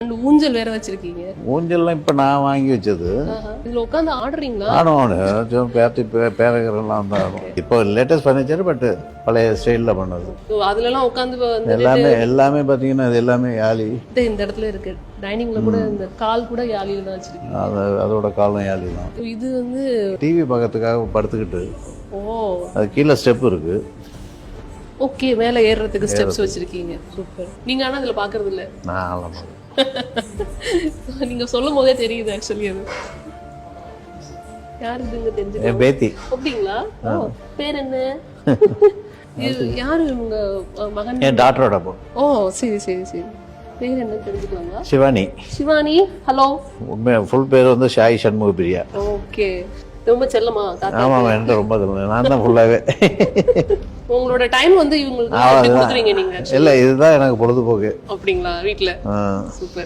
And ஊஞ்சல் வேற வச்சிருக்கீங்க. ஊஞ்சல்லாம் இப்போ நான் வாங்கி வச்சது. இதுல உட்காந்து ஆடுறீங்களா? ஆடும் பேரகரெல்லாம் தான் ஆடும். இப்போ லேட்டஸ்ட் ஃபர்னிச்சர், பட் பழைய ஸ்டைலில் பண்ணது. அதுலலாம் உட்காந்து எல்லாமே பார்த்தீங்கன்னா அது எல்லாமே யாழி. இந்த இடத்துல இருக்கு டைனிங்ல கூட இந்த கால் கூட யாழியில தான் வச்சிருக்கீங்க. அதோட காலம் யாழி தான். இது வந்து டிவி பார்க்கறதுக்காக படுத்துக்கிட்டு. ஓ, அது கீழே ஸ்டெப் இருக்கு. ஓகே, மேல ஏறுறதுக்கு ஸ்டெப்ஸ் வச்சிருக்கீங்க. சூப்பர். நீங்க ஆனா அதுல பாக்குறது இல்ல. நான் நீங்க சொல்லும் போதே தெரியுது ஆக்சுவலி. அது யாரு இதுங்க தெரிஞ்சு? என் பேத்தி. அப்படிங்களா? ஓ, பேர் என்ன? இது யாரு உங்க மகன்? என் டாக்டரோட பொண்ணு. ஓ, சரி சரி சரி. பேர் என்ன தெரிஞ்சுக்கலாங்களா? சிவானி. சிவானி. ஹலோ. உண்மை ஃபுல் பேர் வந்து ஷாய் சண்முக பிரியா. ஓகே. ரொம்ப செல்லமா? ஆமாம், என்கிட்ட ரொம்ப செல்லம். நான் தான் ஃபுல்லாகவே. உங்களோட டைம் வந்து இவங்களுக்கு கொடுத்துறீங்க நீங்க? இல்லை, இதுதான் எனக்கு பொழுதுபோக்கு. அப்படிங்களா? வீட்டில். சூப்பர்.